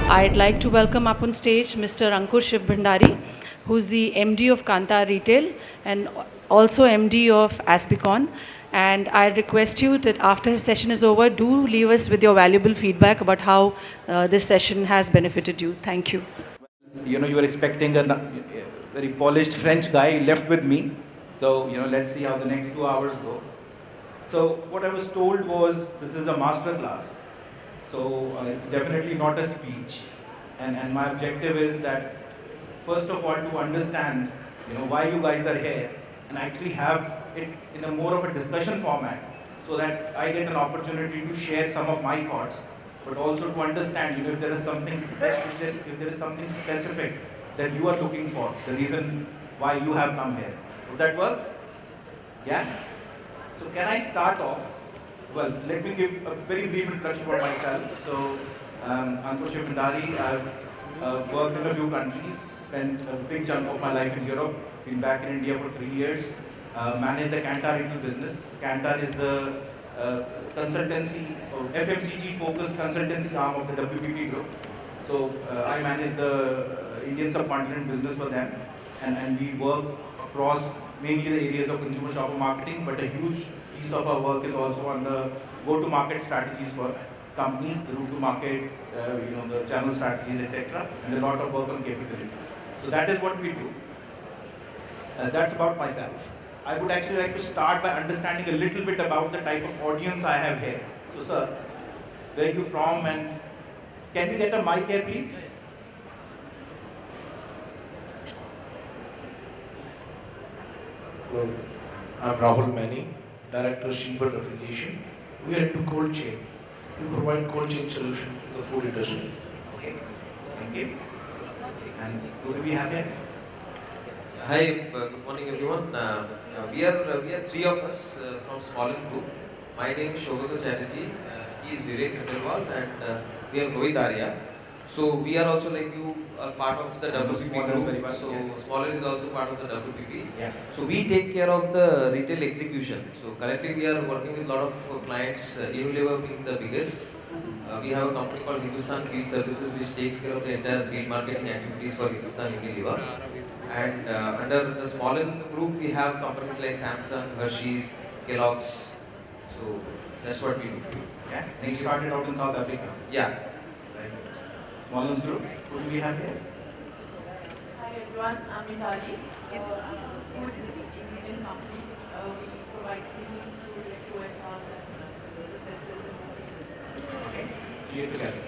I'd like to welcome up on stage Mr. Ankur Shiv Bhandari, who's the MD of Kanta Retail and also MD of Aspicon. And I request you that after his session is over, do leave us with your valuable feedback about how this session has benefited you. Thank you. You were expecting a very polished French guy left with me. So, let's see how the next 2 hours go. So, what I was told was this is a master class. So, it's definitely not a speech. And my objective is that, first of all, to understand, why you guys are here and actually have it in a more of a discussion format so that I get an opportunity to share some of my thoughts, but also to understand, if there is something specific that you are looking for, the reason why you have come here. Would that work? Yeah? So can I start off? Well, let me give a very brief introduction about myself. So, Ankur Shiv Bhandari, I've worked in a few countries, spent a big chunk of my life in Europe, been back in India for 3 years, managed the Kantar retail business. Kantar is the consultancy, FMCG focused consultancy arm of the WPP group. So I manage the Indian subcontinent business for them, and we work across mainly the areas of consumer shopper marketing, but a huge piece of our work is also on the go-to-market strategies for companies, the route-to-market, the channel strategies, etc., and a lot of work on capability. So that is what we do. That's about myself. I would actually like to start by understanding a little bit about the type of audience I have here. So, sir, where are you from, and can we get a mic here, please? Well, I'm Rahul Mani, Director Sheepard Affiliation. We are into cold chain. We provide cold chain solution to the food industry. Okay, thank you. And who do we have here? Hi, good morning everyone. We are three of us from Smolin Group. My name is Shogato Chatterjee. He is Vivek Khandelwal, and we are Rohit Arya. So we are also like you are part of the WPP group. So Smolin is also part of the WPP. Yeah. So we take care of the retail execution. So currently we are working with a lot of clients, Unilever being the biggest. We have a company called Hindustan Field Services which takes care of the entire field marketing activities for Hindustan Unilever. And under the Smolin group, we have companies like Samsung, Hershey's, Kellogg's. So that's what we do. Yeah. And you started out in South Africa. Yeah. Right. Smolin group. Who do we have here? Hi everyone, I'm PAJI. I'm a food ingredient company. We provide seasonings to QSRs and processors and retailers. Okay. Clear together.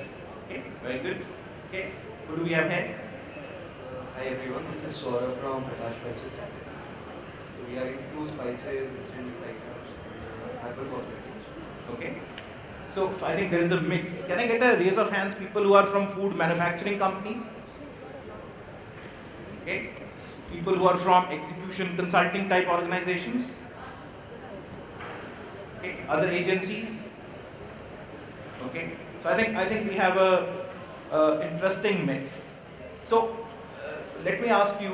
Okay. Very good. Okay. Who do we have here? Hi everyone, this is Saurabh from Prakash Spices. So we are into spices, instant items, herbal cosmetics. Okay. So I think there is a mix. Can I get a raise of hands, people who are from food manufacturing companies? Okay. People who are from execution consulting type organizations? Okay. Other agencies? Okay. So I think we have a interesting mix. So let me ask you,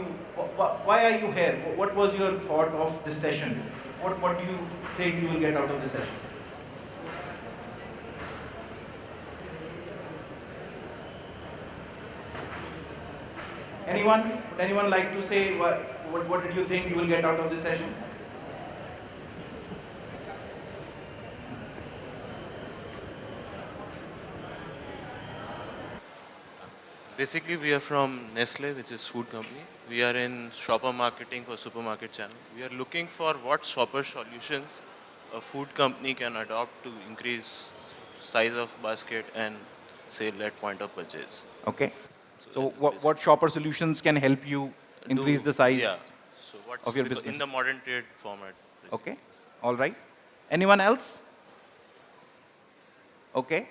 why are you here? What was your thought of this session? What do you think you will get out of this session? Anyone? Would anyone like to say what did you think you will get out of this session? Basically, we are from Nestle, which is food company. We are in shopper marketing for supermarket channel. We are looking for what shopper solutions a food company can adopt to increase size of basket and sale at point of purchase. Okay. So what shopper solutions can help you increase the size of your business? In the modern trade format. Basically. Okay. All right. Anyone else? Okay.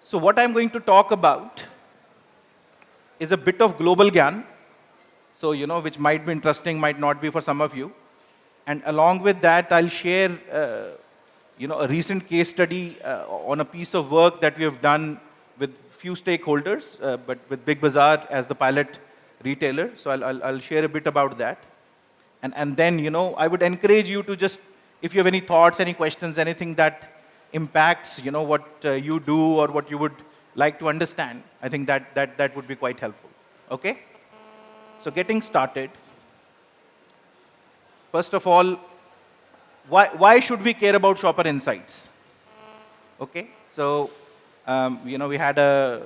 So what I'm going to talk about is a bit of global gyan. So, which might be interesting, might not be for some of you. And along with that, I'll share, a recent case study on a piece of work that we have done with few stakeholders, but with Big Bazaar as the pilot retailer. So I'll share a bit about that. And then, I would encourage you to just, if you have any thoughts, any questions, anything that impacts, what you do or what you would like to understand, I think that would be quite helpful. Okay? So getting started, first of all, why should we care about shopper insights? Okay? So, we had a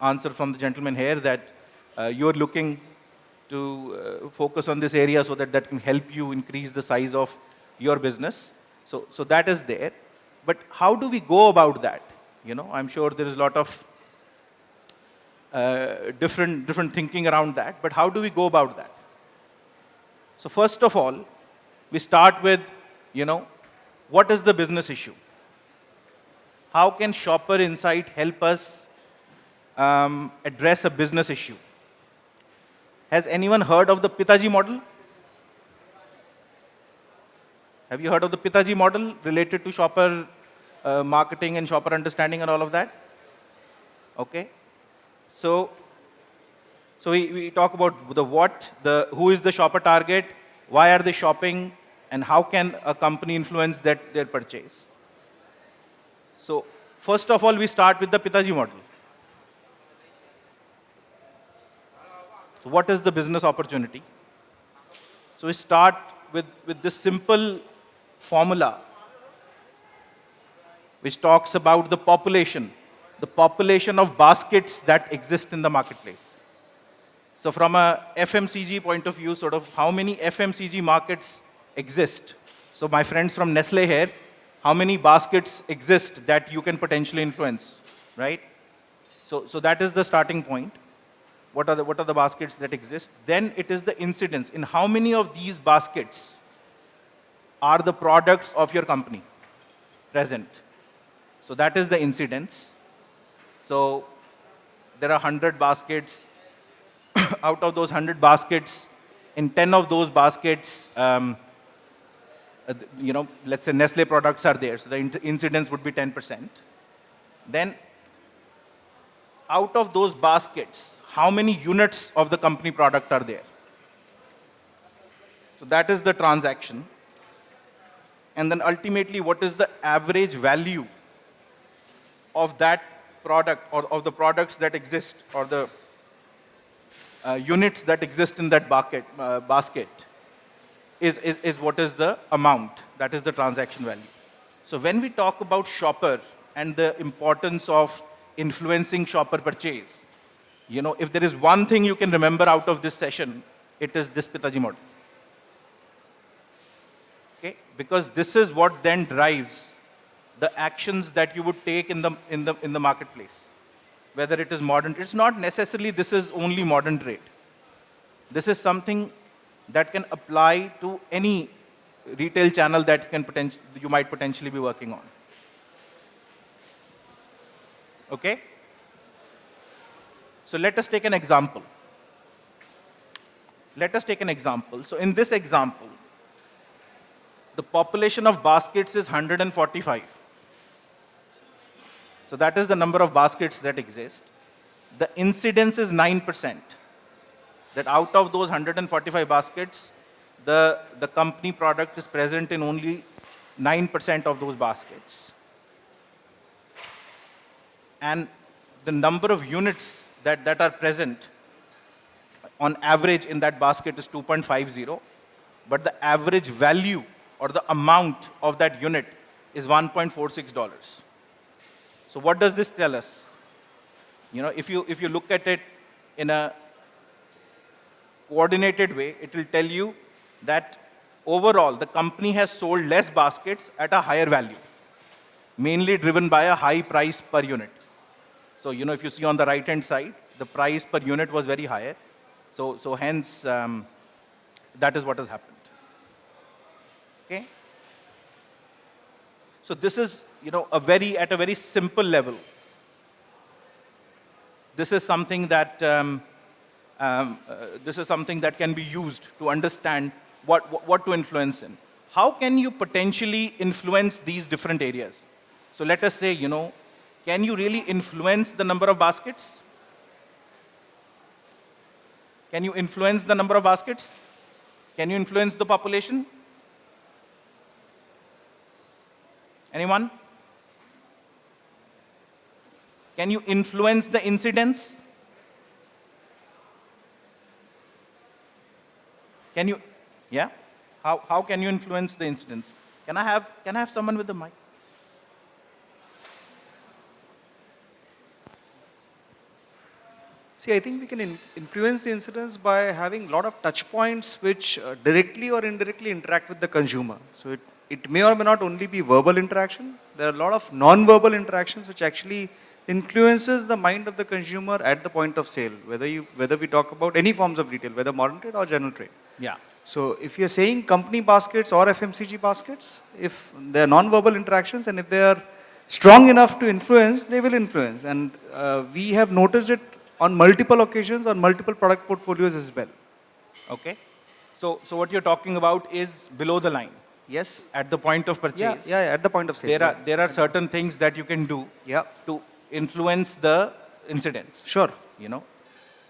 answer from the gentleman here that you're looking to focus on this area so that can help you increase the size of your business. So that is there. But how do we go about that? I'm sure there is a lot of different thinking around that. But how do we go about that? So first of all, we start with, what is the business issue? How can shopper insight help us address a business issue? Has anyone heard of the PAJI model? Have you heard of the PAJI model related to shopper marketing and shopper understanding and all of that? Okay. So we talk about the what, who is the shopper target, why are they shopping, and how can a company influence their purchase. So first of all, we start with the PAJI model. So what is the business opportunity? So we start with this simple formula which talks about the population of baskets that exist in the marketplace. So from a FMCG point of view, sort of how many FMCG markets exist? So my friends from Nestle here, how many baskets exist that you can potentially influence, right? So that is the starting point. What are the baskets that exist? Then it is the incidence. In how many of these baskets are the products of your company present? So that is the incidence. So there are 100 baskets. Out of those 100 baskets, in 10 of those baskets, let's say Nestle products are there. So the incidence would be 10%. Then out of those baskets, how many units of the company product are there? So that is the transaction. And then ultimately, what is the average value of that product or of the products that exist or the units that exist in that basket is what is the amount, that is the transaction value. So when we talk about shopper and the importance of influencing shopper purchase, if there is one thing you can remember out of this session, it is this PAJI model. Okay? Because this is what then drives the actions that you would take in the marketplace. Whether it is modern, it's not necessarily this is only modern trade. This is something that can apply to any retail channel that you might potentially be working on. Okay? So let us take an example. So in this example, the population of baskets is 145. So that is the number of baskets that exist. The incidence is 9%. That out of those 145 baskets, the company product is present in only 9% of those baskets. And the number of units that are present on average in that basket is 2.50, but the average value or the amount of that unit is $1.46. So what does this tell us? If you look at it in a coordinated way, it will tell you that overall the company has sold less baskets at a higher value, mainly driven by a high price per unit. So if you see on the right hand side, the price per unit was very higher. So hence that is what has happened. Okay. So this is at a very simple level. This is something that can be used to understand what to influence in. How can you potentially influence these different areas? So let us say, can you really influence the number of baskets? Can you influence the number of baskets? Can you influence the population? Anyone? Can you influence the incidents? Can you, yeah? How can you influence the incidents? Can I have someone with the mic? See, I think we can influence the incidents by having a lot of touch points which directly or indirectly interact with the consumer. So it may or may not only be verbal interaction. There are a lot of non-verbal interactions which actually influences the mind of the consumer at the point of sale, whether we talk about any forms of retail, whether modern trade or general trade. Yeah. So if you're saying company baskets or FMCG baskets, if they're non-verbal interactions and if they are strong enough to influence, they will influence. And we have noticed it on multiple occasions, on multiple product portfolios as well. Okay. So what you're talking about is below the line. Yes. At the point of purchase. Yeah, at the point of sale. There are certain things that you can do to influence the incidents. Sure. You know,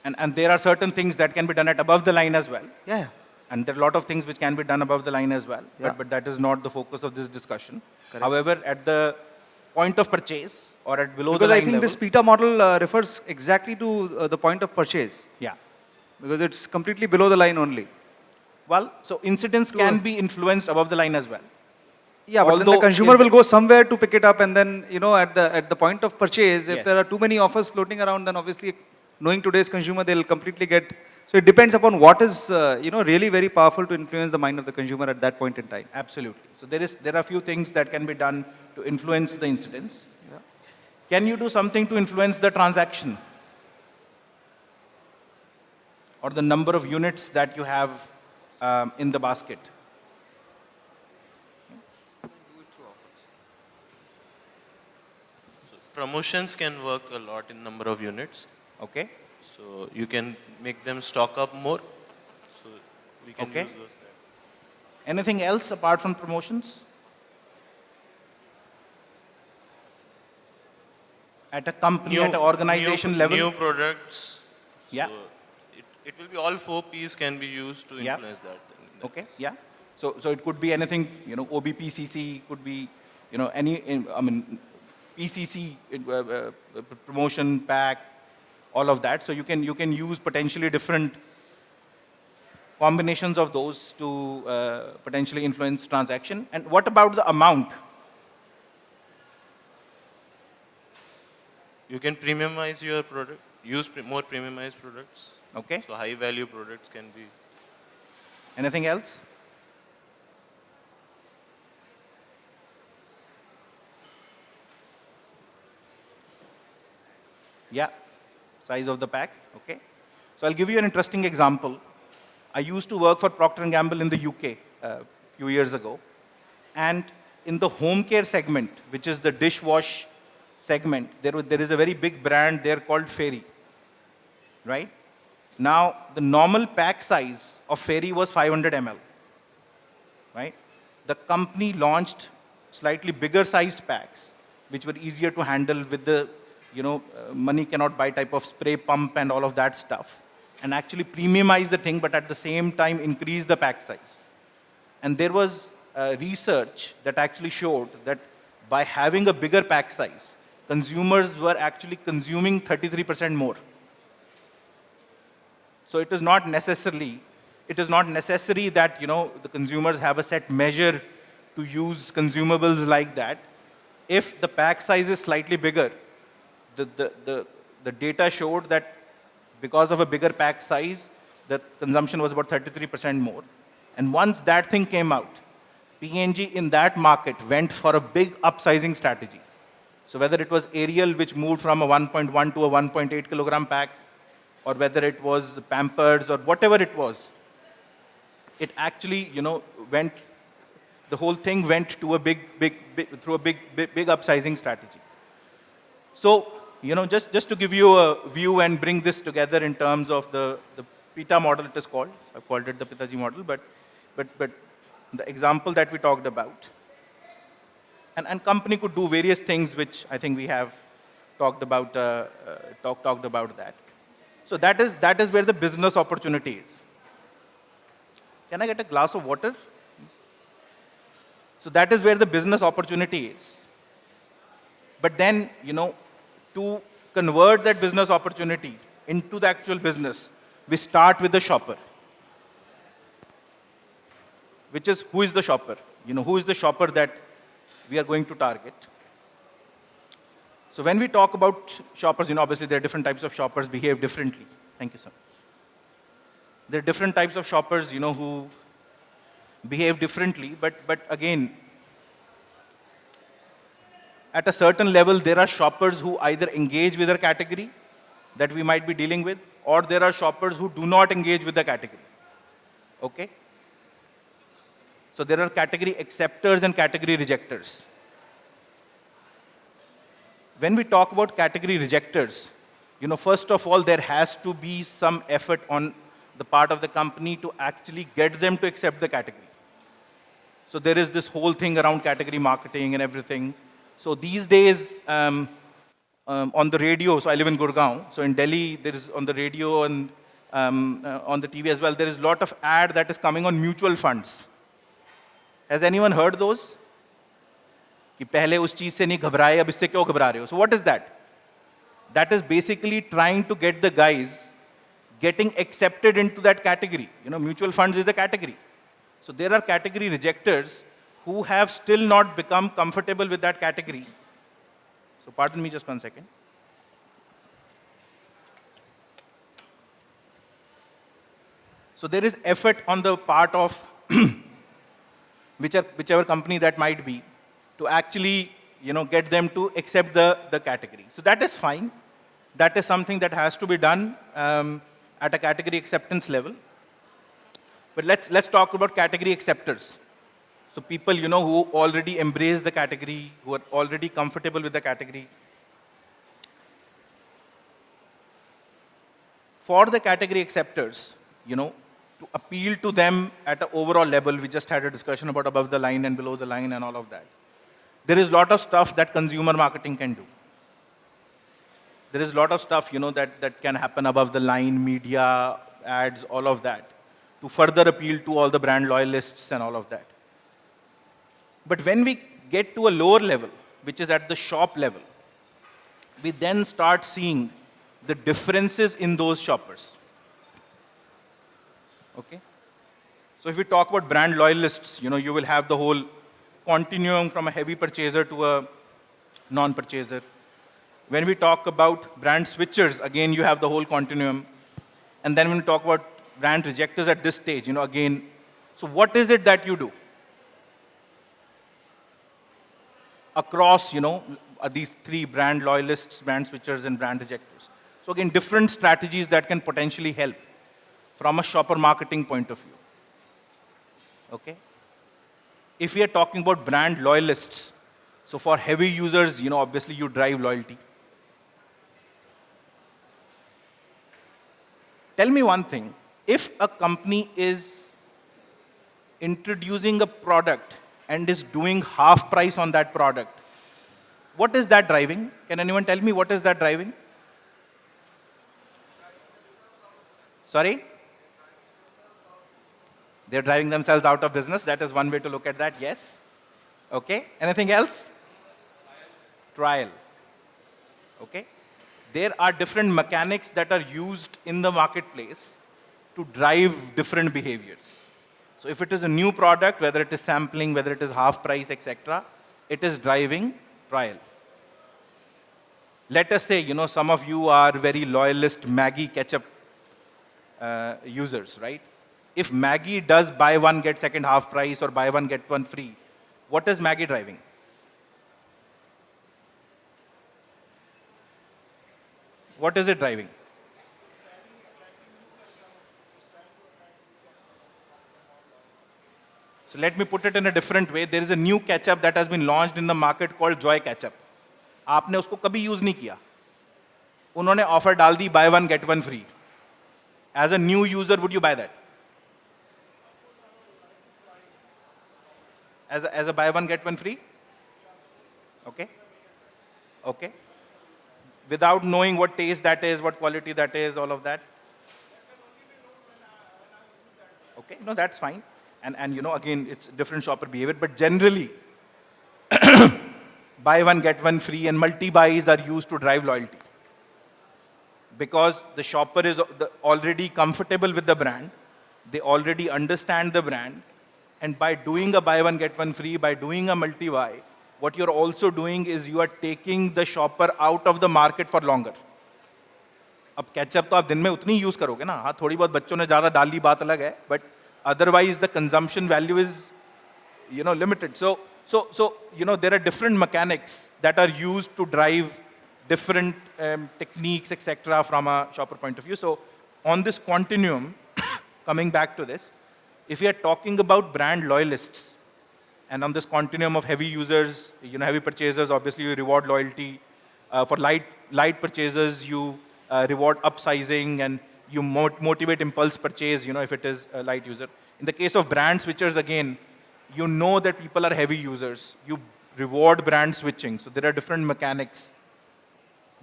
and there are certain things that can be done at above the line as well. Yeah. And there are a lot of things which can be done above the line as well. Yeah. But that is not the focus of this discussion. Correct. However, at the point of purchase or at below Because the line I think level, this PETA model refers exactly to the point of purchase. Yeah. Because it's completely below the line only. Well, so incidents can be influenced above the line as well. Yeah, but then the Although consumer in will go somewhere to pick it up, and then, you know, at the point of purchase, if Yes. there are too many offers floating around, then obviously, knowing today's consumer, they'll completely get. So it depends upon what is, really very powerful to influence the mind of the consumer at that point in time. Absolutely. So there are a few things that can be done to influence the incidents. Yeah. Can you do something to influence the transaction? Or the number of units that you have in the basket? Promotions can work a lot in number of units. Okay. So you can make them stock up more. So we can Okay. use those. Anything else apart from promotions? At a company, at an organization level? New products. Yeah. So it will be all 4 P's can be used to Yeah. influence that. Okay, yeah. So it could be anything, OBPCC could be, PCC, promotion pack, all of that. So you can use potentially different combinations of those to potentially influence transaction. And what about the amount? You can premiumize your product, use more premiumized products. Okay. So high value products can be. Anything else? Yeah, size of the pack, okay. So I'll give you an interesting example. I used to work for Procter & Gamble in the UK a few years ago. And in the home care segment, which is the dishwash segment, there is a very big brand there called Fairy, right? Now, the normal pack size of Fairy was 500 ml, right? The company launched slightly bigger sized packs, which were easier to handle with the, money cannot buy type of spray pump and all of that stuff, and actually premiumize the thing, but at the same time increase the pack size. And there was research that actually showed that by having a bigger pack size, consumers were actually consuming 33% more. So it is not necessary that the consumers have a set measure to use consumables like that. If the pack size is slightly bigger, the data showed that because of a bigger pack size, the consumption was about 33% more. And once that thing came out, P&G in that market went for a big upsizing strategy. So whether it was Ariel, which moved from a 1.1 to a 1.8 kilogram pack, or whether it was Pampers or whatever it was, it actually, the whole thing went to a big upsizing strategy. So, just to give you a view and bring this together in terms of the PETA model, it is called. I've called it the PAJI model, but the example that we talked about, and company could do various things, which I think we have talked about that. So that is where the business opportunity is. Can I get a glass of water? So that is where the business opportunity is. But then, to convert that business opportunity into the actual business, we start with the shopper, which is who is the shopper? Who is the shopper that we are going to target? So when we talk about shoppers, obviously there are different types of shoppers behave differently. Thank you, sir. There are different types of shoppers, who behave differently, but again, at a certain level, there are shoppers who either engage with a category that we might be dealing with, or there are shoppers who do not engage with the category. Okay? So there are category acceptors and category rejectors. When we talk about category rejectors, first of all, there has to be some effort on the part of the company to actually get them to accept the category. So there is this whole thing around category marketing and everything. So these days, on the radio, so I live in Gurgaon, so in Delhi, there is on the radio and on the TV as well, there is a lot of ad that is coming on mutual funds. Has anyone heard those? कि पहले उस चीज से नहीं घबराए, अब इससे क्यों घबरा रहे हो? So what is that? That is basically trying to get the guys getting accepted into that category. Mutual funds is a category. So there are category rejectors who have still not become comfortable with that category. So pardon me just 1 second. So there is effort on the part of whichever company that might be to actually get them to accept the category. So that is fine. That is something that has to be done at a category acceptance level. But let's talk about category acceptors. So people, who already embrace the category, who are already comfortable with the category. For the category acceptors, to appeal to them at an overall level, we just had a discussion about above the line and below the line and all of that. There is a lot of stuff that consumer marketing can do. There is a lot of stuff, that can happen above the line, media, ads, all of that, to further appeal to all the brand loyalists and all of that. But when we get to a lower level, which is at the shop level, we then start seeing the differences in those shoppers. Okay? So if we talk about brand loyalists, you will have the whole continuum from a heavy purchaser to a non-purchaser. When we talk about brand switchers, again, you have the whole continuum. And then when we talk about brand rejectors at this stage, again, so what is it that you do? Across, these three brand loyalists, brand switchers, and brand rejectors. So again, different strategies that can potentially help from a shopper marketing point of view. Okay? If we are talking about brand loyalists, so for heavy users, obviously you drive loyalty. Tell me one thing. If a company is introducing a product and is doing half price on that product, what is that driving? Can anyone tell me what is that driving? Sorry? They're driving themselves out of business. That is one way to look at that, yes. Okay, anything else? Trial. Okay. There are different mechanics that are used in the marketplace to drive different behaviors. So if it is a new product, whether it is sampling, whether it is half price, etc., it is driving trial. Let us say, some of you are very loyalist Maggi ketchup users, right? If Maggi does buy one, get second half price or buy one, get one free, what is Maggi driving? What is it driving? So let me put it in a different way. There is a new ketchup that has been launched in the market called Joy Ketchup. आपने उसको कभी use नहीं किया. उन्होंने offer डाल दी buy one get one free. As a new user, would you buy that? As a buy one get one free? Okay. Okay. Without knowing what taste that is, what quality that is, all of that. Okay, no, that's fine. And again, it's different shopper behavior, but generally, buy one, get one free and multi-buys are used to drive loyalty. because the shopper is already comfortable with the brand, they already understand the brand, and by doing a buy one get one free, by doing a multi-buy, what you're also doing is you are taking the shopper out of the market for longer. अब ketchup तो आप दिन में उतनी use करोगे ना, हाँ थोड़ी बहुत बच्चों ने ज़्यादा डाल ली बात अलग है, but otherwise the consumption value is limited. So there are different mechanics that are used to drive different techniques, etc. from a shopper point of view. So on this continuum, coming back to this, if we are talking about brand loyalists, and on this continuum of heavy users, heavy purchasers, obviously you reward loyalty. For light purchasers, you reward upsizing and you motivate impulse purchase, if it is a light user. In the case of brand switchers, again, you know that people are heavy users. You reward brand switching. So there are different mechanics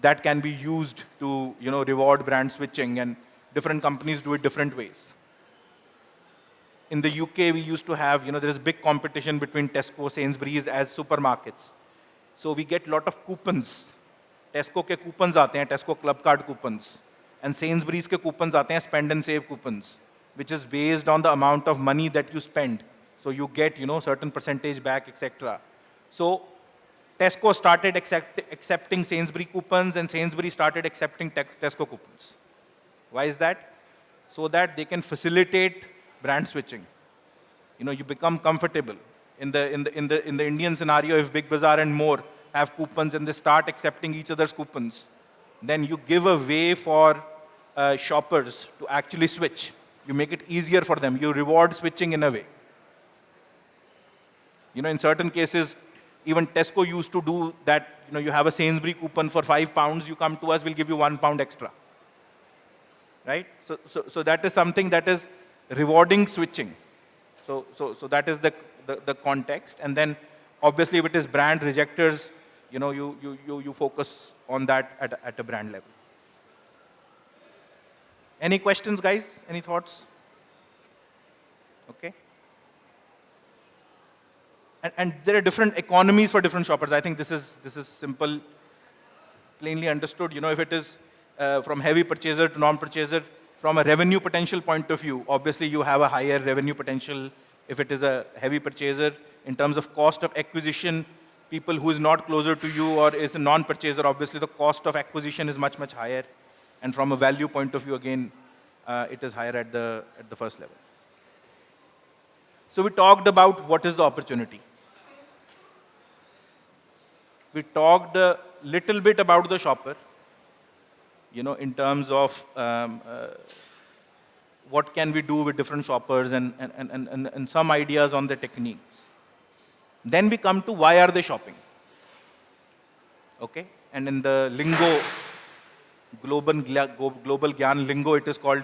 that can be used to reward brand switching, and different companies do it different ways. In the UK, we used to have, there is big competition between Tesco, Sainsbury's as supermarkets. So we get a lot of coupons. Tesco के coupons आते हैं, Tesco Club Card coupons. And Sainsbury's के coupons आते हैं, spend and save coupons, which is based on the amount of money that you spend. So you get, certain percentage back, etc. So Tesco started accepting Sainsbury coupons, and Sainsbury started accepting Tesco coupons. Why is that? So that they can facilitate brand switching. You become comfortable. In the Indian scenario, if Big Bazaar and more have coupons and they start accepting each other's coupons, then you give a way for shoppers to actually switch. You make it easier for them. You reward switching in a way. In certain cases, even Tesco used to do that. You have a Sainsbury coupon for £5, you come to us, we'll give you £1 extra. Right? So that is something that is rewarding switching. So that is the context. And then, obviously, if it is brand rejectors, you focus on that at a brand level. Any questions, guys? Any thoughts? Okay. And there are different economies for different shoppers. I think this is simple, plainly understood. If it is from heavy purchaser to non-purchaser, from a revenue potential point of view, obviously you have a higher revenue potential if it is a heavy purchaser. In terms of cost of acquisition, people who is not closer to you or is a non-purchaser, obviously the cost of acquisition is much, much higher. And from a value point of view, again, it is higher at the first level. So we talked about what is the opportunity. We talked a little bit about the shopper, in terms of what can we do with different shoppers and some ideas on the techniques. Then we come to why are they shopping? Okay? And in the lingo, global Gyan lingo, it is called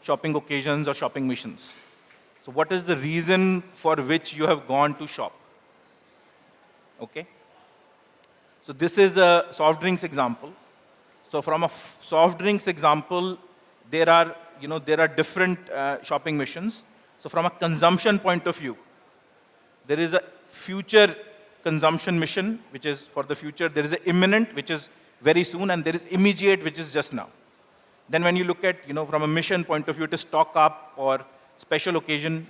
shopping occasions or shopping missions. So what is the reason for which you have gone to shop? Okay? So this is a soft drinks example. So from a soft drinks example, there are different shopping missions. So from a consumption point of view, there is a future consumption mission, which is for the future. There is an imminent, which is very soon, and there is immediate, which is just now. Then when you look at, from a mission point of view, to stock up or special occasion,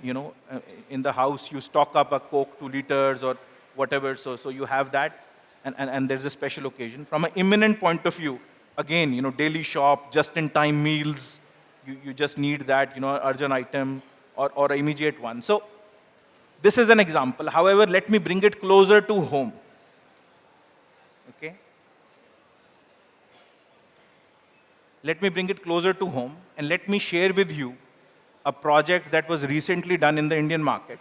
in the house, you stock up a Coke 2 liters or whatever. So you have that, and there's a special occasion. From an imminent point of view, again, daily shop, just-in-time meals, you just need that, urgent item or immediate one. So this is an example. However, let me bring it closer to home. Okay? Let me bring it closer to home, and let me share with you a project that was recently done in the Indian market,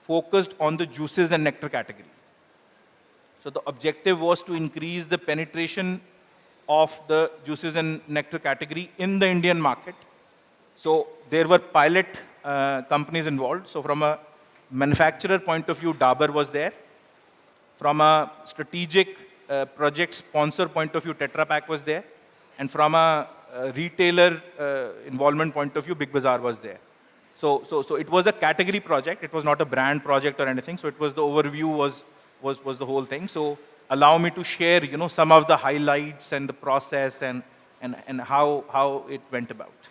focused on the juices and nectar category. So the objective was to increase the penetration of the juices and nectar category in the Indian market. So there were pilot companies involved. So from a manufacturer point of view, Dabur was there. From a strategic project sponsor point of view, Tetra Pak was there. And from a retailer involvement point of view, Big Bazaar was there. So it was a category project. It was not a brand project or anything. So it was the overview was the whole thing. So allow me to share, some of the highlights and the process and and how it went about.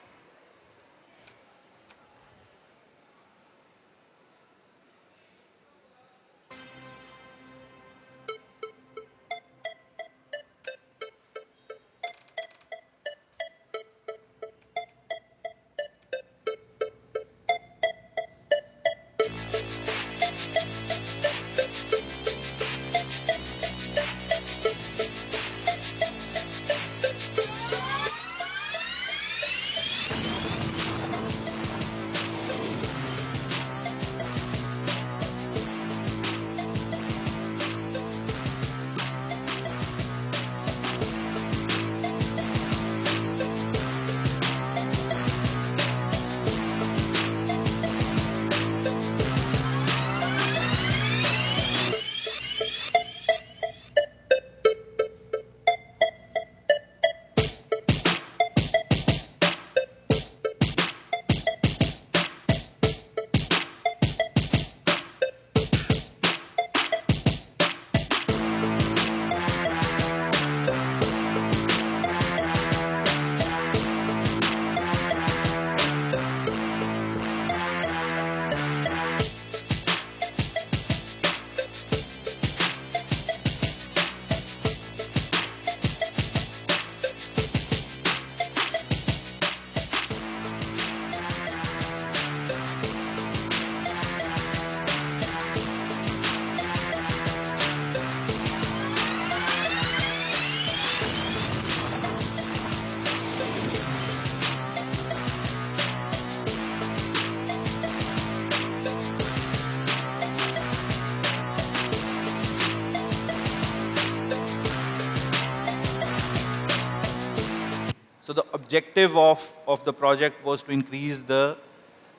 So the objective of the project was to increase the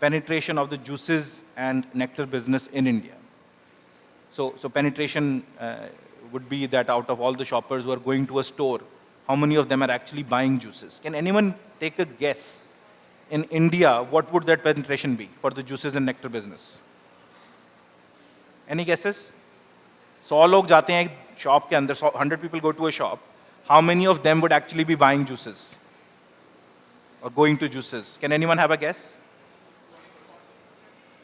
penetration of the juices and nectar business in India. So penetration would be that out of all the shoppers who are going to a store, how many of them are actually buying juices? Can anyone take a guess? In India, what would that penetration be for the juices and nectar business? Any guesses? 100 लोग जाते हैं एक shop के अंदर, 100 people go to a shop. How many of them would actually be buying juices? Or going to juices? Can anyone have a guess?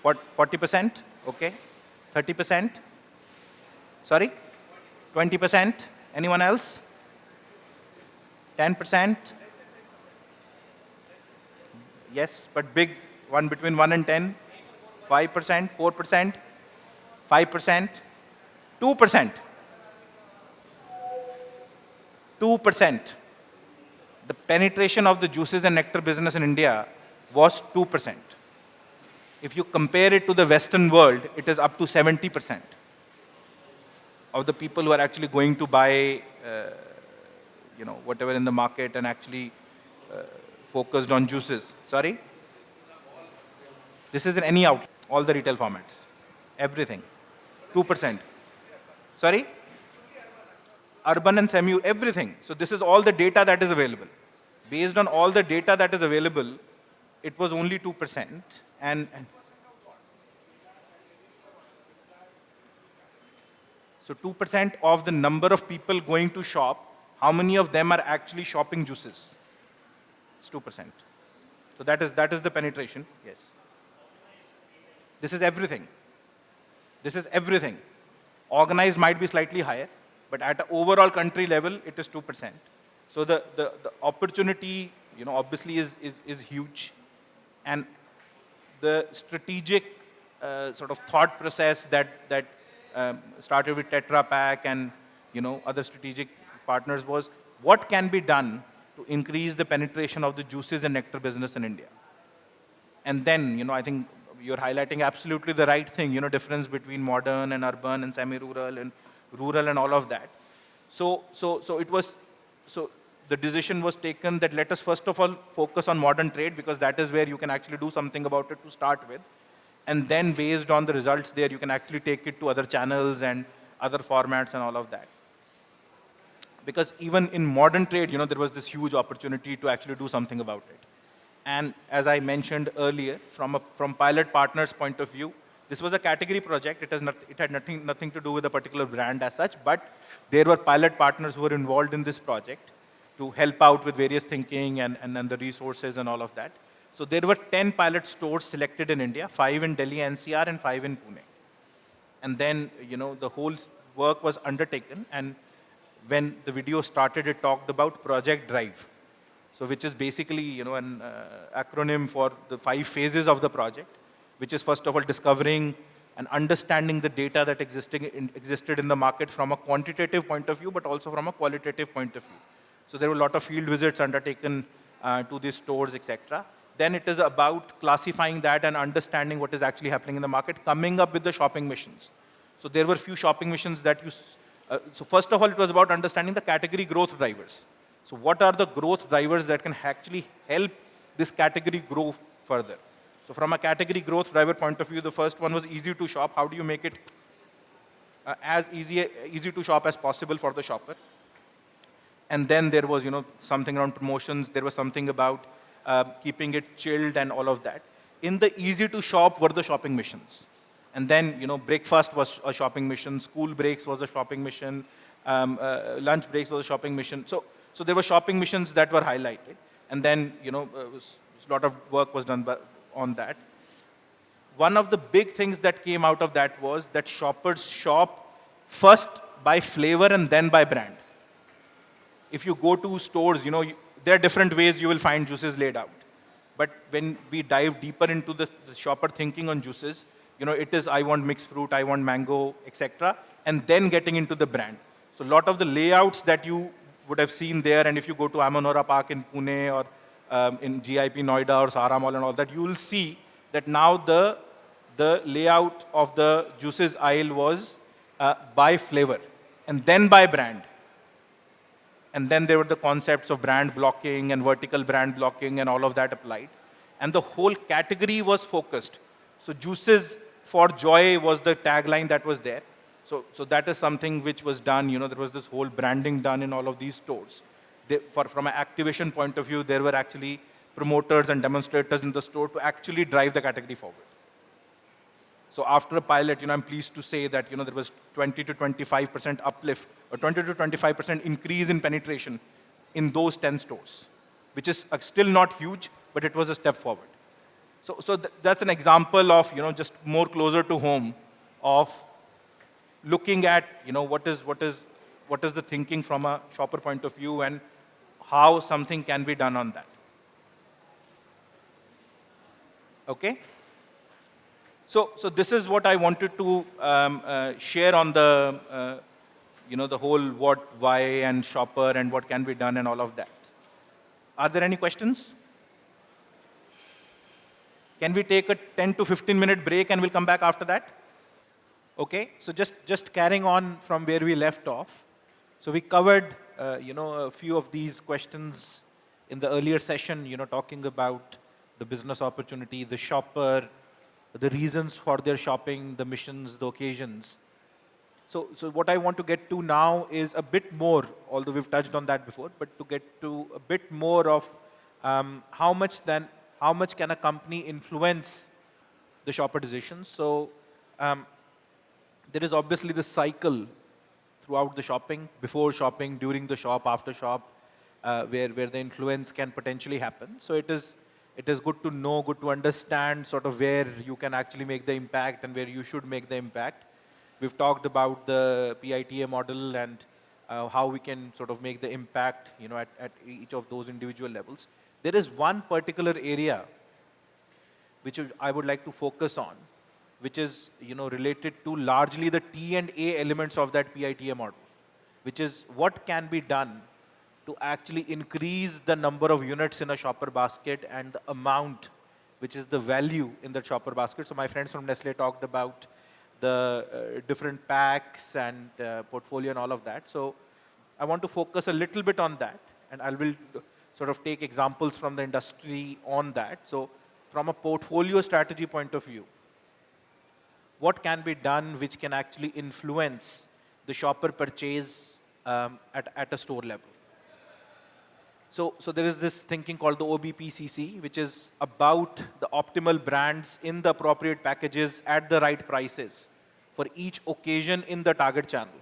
What, 40%? Okay. 30%? Sorry? 20%? Anyone else? 10%? Yes, but big one between 1 and 10? 5%? 4%? 5%? 2%? 2%. The penetration of the juices and nectar business in India was 2%. If you compare it to the Western world, it is up to 70% of the people who are actually going to buy, whatever in the market and actually focused on juices. Sorry? This is in any outlet, all the retail formats, everything. 2%. Sorry? Urban and semi, everything. So this is all the data that is available. Based on all the data that is available, it was only 2%. And so 2% of the number of people going to shop, how many of them are actually shopping juices? It's 2%. So that is the penetration, yes. This is everything. This is everything. Organized might be slightly higher, but at an overall country level, it is 2%. So the opportunity, obviously is huge. And the strategic sort of thought process that started with Tetra Pak and, other strategic partners was what can be done to increase the penetration of the juices and nectar business in India. And then, I think you're highlighting absolutely the right thing, difference between modern and urban and semi-rural and rural and all of that. So the decision was taken that let us first of all focus on modern trade because that is where you can actually do something about it to start with. And then based on the results there, you can actually take it to other channels and other formats and all of that. Because even in modern trade, there was this huge opportunity to actually do something about it. And as I mentioned earlier, from pilot partners' point of view, this was a category project. It had nothing to do with a particular brand as such, but there were pilot partners who were involved in this project. to help out with various thinking and the resources and all of that. So there were 10 pilot stores selected in India, 5 in Delhi NCR and 5 in Pune. And then, the whole work was undertaken, and when the video started, it talked about Project Drive. So which is basically, an acronym for the 5 phases of the project, which is first of all discovering and understanding the data that existed in the market from a quantitative point of view, but also from a qualitative point of view. So there were a lot of field visits undertaken to these stores, etc. Then it is about classifying that and understanding what is actually happening in the market, coming up with the shopping missions. So there were few shopping missions that so first of all, it was about understanding the category growth drivers. So what are the growth drivers that can actually help this category grow further? So from a category growth driver point of view, the first one was easy to shop. How do you make it as easy to shop as possible for the shopper? And then there was, something around promotions. There was something about keeping it chilled and all of that. In the easy to shop were the shopping missions. And then, breakfast was a shopping mission, school breaks was a shopping mission, lunch breaks was a shopping mission. So there were shopping missions that were highlighted. And then, a lot of work was done on that. One of the big things that came out of that was that shoppers shop first by flavor and then by brand. If you go to stores, there are different ways you will find juices laid out. But when we dive deeper into the shopper thinking on juices, it is, I want mixed fruit, I want mango, etc. And then getting into the brand. So a lot of the layouts that you would have seen there, and if you go to Amanora Park in Pune or in GIP Noida or Sahara Mall and all that, you will see that now the layout of the juices aisle was by flavor and then by brand. And then there were the concepts of brand blocking and vertical brand blocking and all of that applied. And the whole category was focused. So juices for joy was the tagline that was there. So that is something which was done. There was this whole branding done in all of these stores. From an activation point of view, there were actually promoters and demonstrators in the store to actually drive the category forward. So after a pilot, I'm pleased to say that, there was 20 to 25% uplift or 20 to 25% increase in penetration in those 10 stores, which is still not huge, but it was a step forward. So that's an example of, just more closer to home of looking at, what is the thinking from a shopper point of view and how something can be done on that. Okay? So this is what I wanted to share on the, the whole what, why, and shopper, and what can be done and all of that. Are there any questions? Can we take a 10 to 15-minute break and we'll come back after that? Okay, so just carrying on from where we left off. So we covered, a few of these questions in the earlier session, talking about the business opportunity, the shopper, the reasons for their shopping, the missions, the occasions. So what I want to get to now is a bit more, although we've touched on that before, but to get to a bit more of how much can a company influence the shopper decisions. So there is obviously this cycle throughout the shopping, before shopping, during the shop, after shop, where the influence can potentially happen. So it is good to know, good to understand sort of where you can actually make the impact and where you should make the impact. We've talked about the PITA model and how we can sort of make the impact, at each of those individual levels. There is one particular area which I would like to focus on, which is, related to largely the T and A elements of that PITA model, which is what can be done to actually increase the number of units in a shopper basket and the amount, which is the value in the shopper basket. So my friends from Nestle talked about the different packs and portfolio and all of that. So I want to focus a little bit on that, and I will sort of take examples from the industry on that. So from a portfolio strategy point of view, what can be done which can actually influence the shopper purchase at a store level? So there is this thinking called the OBPCC, which is about the optimal brands in the appropriate packages at the right prices for each occasion in the target channel.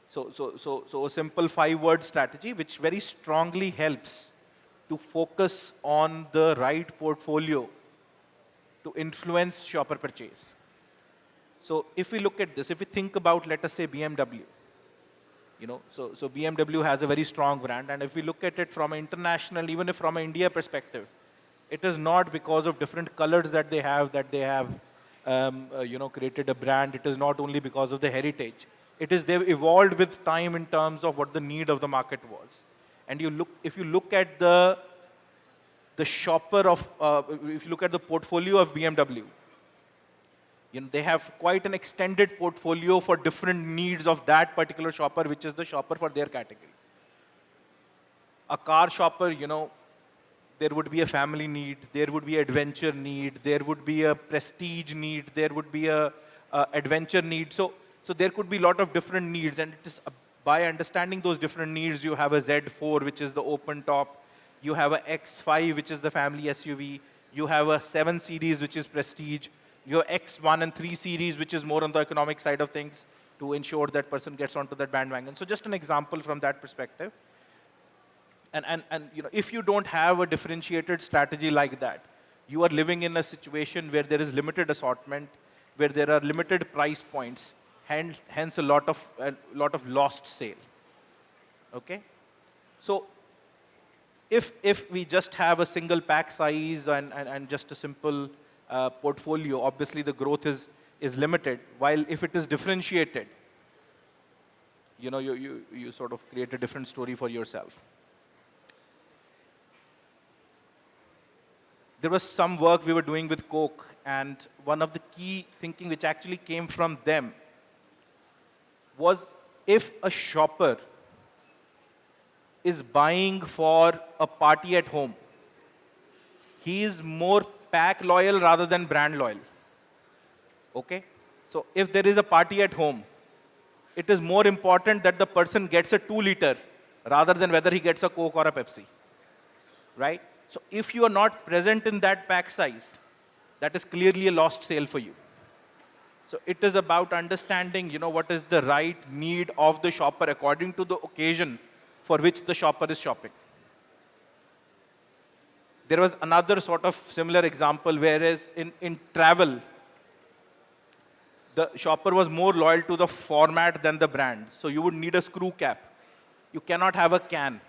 So a simple 5-word strategy which very strongly helps to focus on the right portfolio to influence shopper purchase. So if we look at this, if we think about, let us say, BMW, so BMW has a very strong brand, and if we look at it from an international, even if from an India perspective, it is not because of different colors that they have created a brand. It is not only because of the heritage. It is they've evolved with time in terms of what the need of the market was. And if you look at the shopper of, if you look at the portfolio of BMW, they have quite an extended portfolio for different needs of that particular shopper, which is the shopper for their category. A car shopper, there would be a family need, there would be adventure need, there would be a prestige need, there would be a adventure need. So there could be a lot of different needs, and it is by understanding those different needs, you have a Z4, which is the open top, you have a X5, which is the family SUV, you have a 7 Series, which is prestige, your X1 and 3 Series, which is more on the economic side of things to ensure that person gets onto that bandwagon. So just an example from that perspective. And if you don't have a differentiated strategy like that, you are living in a situation where there is limited assortment, where there are limited price points, hence a lot of lost sale. Okay? So if we just have a single pack size and just a simple portfolio, obviously the growth is limited. While if it is differentiated, you sort of create a different story for yourself. There was some work we were doing with Coke, and one of the key thinking which actually came from them was, if a shopper is buying for a party at home, he is more pack loyal rather than brand loyal. Okay? So if there is a party at home, it is more important that the person gets a 2-liter rather than whether he gets a Coke or a Pepsi. Right? So if you are not present in that pack size, that is clearly a lost sale for you. So it is about understanding, what is the right need of the shopper according to the occasion for which the shopper is shopping. There was another sort of similar example, whereas in travel, the shopper was more loyal to the format than the brand. So you would need a screw cap. You cannot have a can.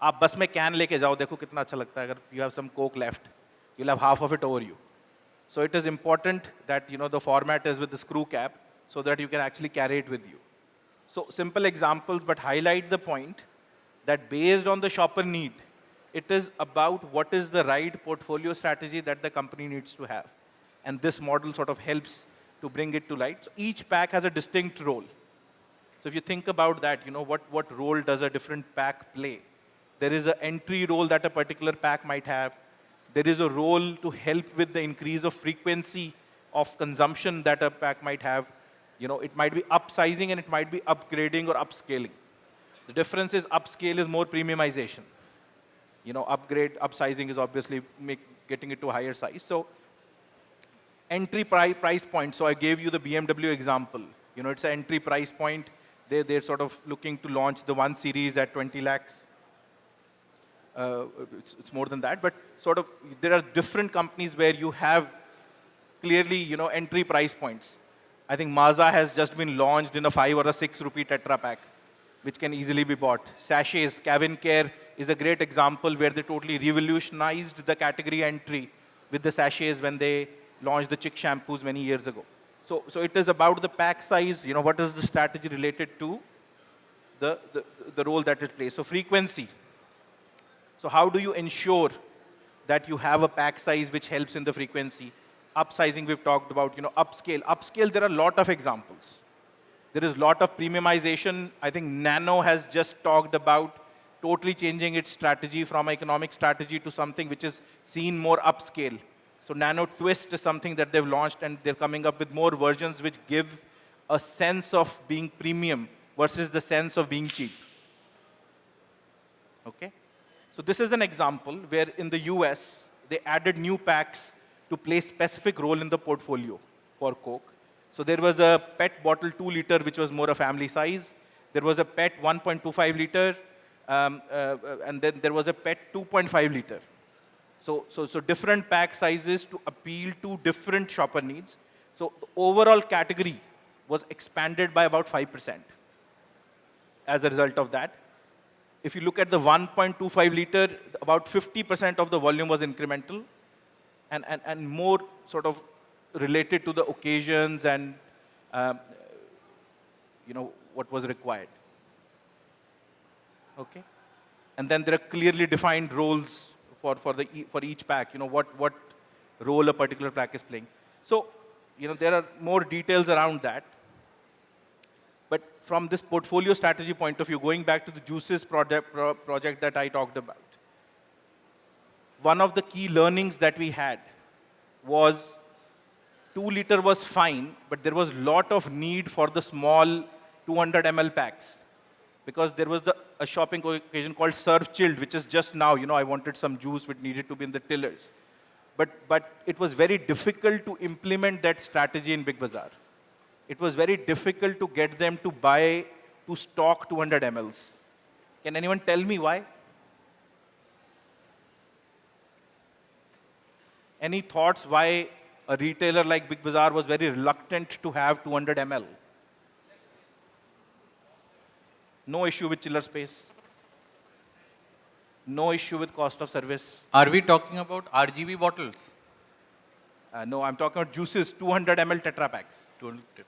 आप बस में can लेके जाओ, देखो कितना अच्छा लगता है. अगर you have some Coke left, you'll have half of it over you. So it is important that the format is with the screw cap, so that you can actually carry it with you. So simple examples, but highlight the point that based on the shopper need, it is about what is the right portfolio strategy that the company needs to have. And this model sort of helps to bring it to light. So each pack has a distinct role. So if you think about that, what role does a different pack play? There is an entry role that a particular pack might have. There is a role to help with the increase of frequency of consumption that a pack might have. It might be upsizing and it might be upgrading or upscaling. The difference is upscale is more premiumization. Upsizing is obviously getting it to a higher size. So entry price point. So I gave you the BMW example. It's an entry price point. They're sort of looking to launch the 1 Series at 20 lakhs. It's more than that, but sort of there are different companies where you have clearly, entry price points. I think Mazda has just been launched in a 5 or a 6 rupee Tetra pack, which can easily be bought. Sachets, Cabin Care is a great example where they totally revolutionized the category entry with the sachets when they launched the chick shampoos many years ago. So it is about the pack size, what is the strategy related to the role that it plays. So frequency. So how do you ensure that you have a pack size which helps in the frequency? Upsizing we've talked about, upscale. Upscale, there are a lot of examples. There is a lot of premiumization. I think Nano has just talked about totally changing its strategy from economic strategy to something which is seen more upscale. So Nano Twist is something that they've launched, and they're coming up with more versions which give a sense of being premium versus the sense of being cheap. Okay? So this is an example where in the US, they added new packs to play specific role in the portfolio for Coke. So there was a PET bottle 2-liter, which was more a family size. there was a PET 1.25 liter, and then there was a PET 2.5 liter. So different pack sizes to appeal to different shopper needs. So the overall category was expanded by about 5% as a result of that. If you look at the 1.25 liter, about 50% of the volume was incremental and more sort of related to the occasions and what was required. Okay? And then there are clearly defined roles for each pack, what role a particular pack is playing. So, there are more details around that. But from this portfolio strategy point of view, going back to the juices project that I talked about, one of the key learnings that we had was 2 liter was fine, but there was a lot of need for the small 200 ml packs. Because there was a shopping occasion called Serve Chilled, which is just now, I wanted some juice which needed to be in the tillers. But it was very difficult to implement that strategy in Big Bazaar. It was very difficult to get them to stock 200 mls. Can anyone tell me why? Any thoughts why a retailer like Big Bazaar was very reluctant to have 200 ml? No issue with chiller space. No issue with cost of service. Are we talking about RGB bottles? No, I'm talking about juices, 200 ml Tetra packs. 200 Tetra.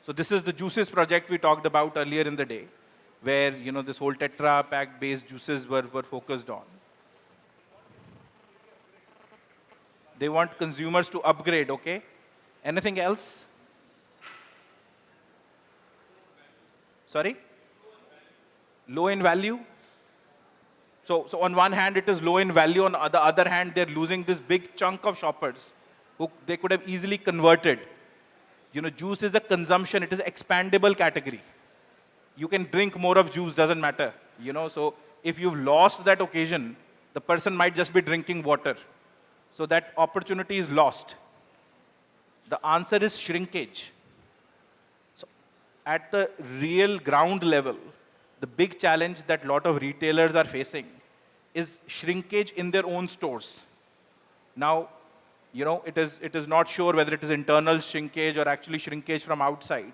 So this is the juices project we talked about earlier in the day, where this whole Tetra pack based juices were focused on. They want consumers to upgrade, okay? Anything else? Sorry? Low in value? So on one hand, it is low in value. On the other hand, they're losing this big chunk of shoppers who they could have easily converted. Juice is a consumption. It is an expandable category. You can drink more of juice, doesn't matter. So if you've lost that occasion, the person might just be drinking water. So that opportunity is lost. The answer is shrinkage. So at the real ground level, the big challenge that a lot of retailers are facing is shrinkage in their own stores. Now, it is not sure whether it is internal shrinkage or actually shrinkage from outside,